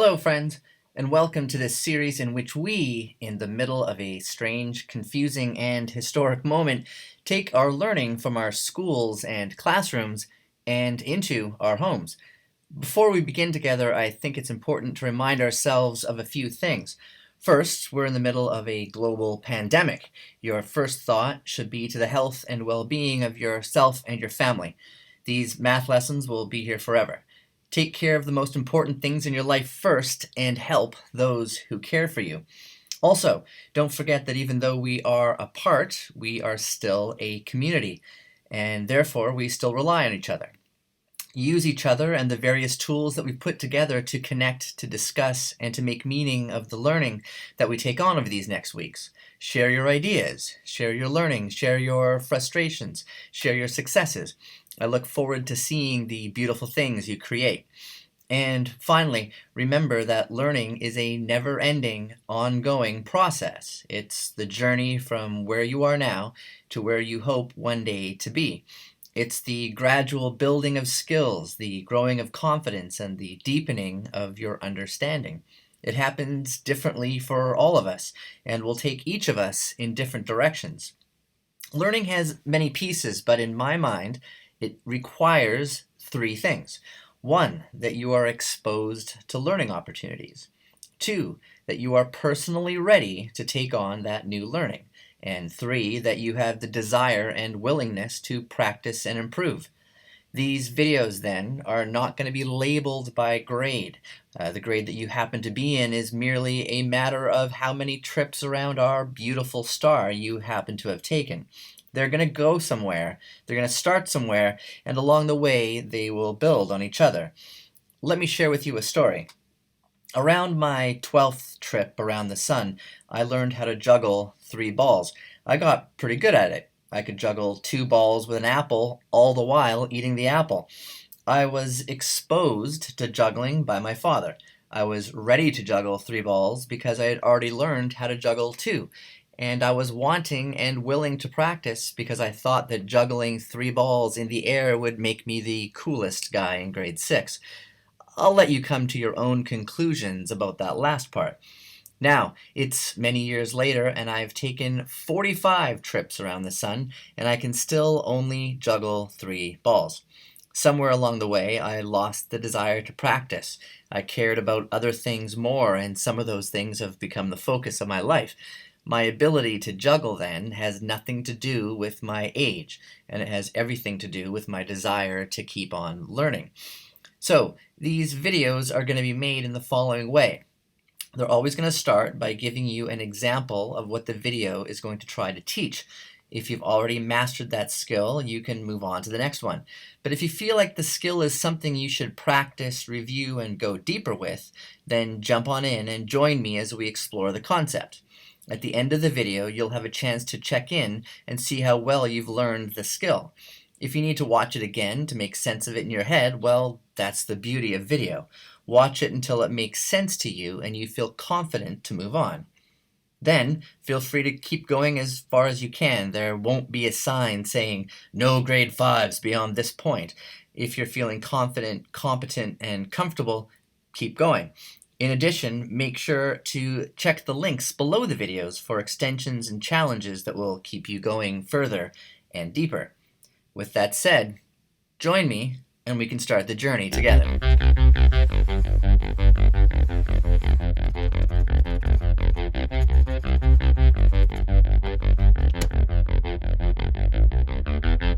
Hello, friends, and welcome to this series in which we, in the middle of a strange, confusing, and historic moment, take our learning from our schools and classrooms and into our homes. Before we begin together, I think it's important to remind ourselves of a few things. First, we're in the middle of a global pandemic. Your first thought should be to the health and well-being of yourself and your family. These math lessons will be here forever. Take care of the most important things in your life first and help those who care for you. Also, don't forget that even though we are apart, we are still a community, and therefore we still rely on each other. Use each other and the various tools that we put together to connect, to discuss, and to make meaning of the learning that we take on over these next weeks. Share your ideas, share your learning, share your frustrations, share your successes. I look forward to seeing the beautiful things you create. And finally, remember that learning is a never-ending, ongoing process. It's the journey from where you are now to where you hope one day to be. It's the gradual building of skills, the growing of confidence, and the deepening of your understanding. It happens differently for all of us, and will take each of us in different directions. Learning has many pieces, but in my mind, it requires three things. One, that you are exposed to learning opportunities. Two, that you are personally ready to take on that new learning. And three, that you have the desire and willingness to practice and improve. These videos, then, are not going to be labeled by grade. The grade that you happen to be in is merely a matter of how many trips around our beautiful star you happen to have taken. They're going to go somewhere, they're going to start somewhere, and along the way they will build on each other. Let me share with you a story. Around my 12th trip around the sun, I learned how to juggle 3 balls. I got pretty good at it. I could juggle 2 balls with an apple, all the while eating the apple. I was exposed to juggling by my father. I was ready to juggle 3 balls because I had already learned how to juggle 2. And I was wanting and willing to practice because I thought that juggling 3 balls in the air would make me the coolest guy in grade 6. I'll let you come to your own conclusions about that last part. Now, it's many years later, and I've taken 45 trips around the sun, and I can still only juggle 3 balls. Somewhere along the way, I lost the desire to practice. I cared about other things more, and some of those things have become the focus of my life. My ability to juggle, then, has nothing to do with my age, and it has everything to do with my desire to keep on learning. So, these videos are going to be made in the following way. They're always going to start by giving you an example of what the video is going to try to teach. If you've already mastered that skill, you can move on to the next one. But if you feel like the skill is something you should practice, review, and go deeper with, then jump on in and join me as we explore the concept. At the end of the video, you'll have a chance to check in and see how well you've learned the skill. If you need to watch it again to make sense of it in your head, well, that's the beauty of video. Watch it until it makes sense to you and you feel confident to move on. Then, feel free to keep going as far as you can. There won't be a sign saying, no grade 5s beyond this point. If you're feeling confident, competent, and comfortable, keep going. In addition, make sure to check the links below the videos for extensions and challenges that will keep you going further and deeper. With that said, join me and we can start the journey together.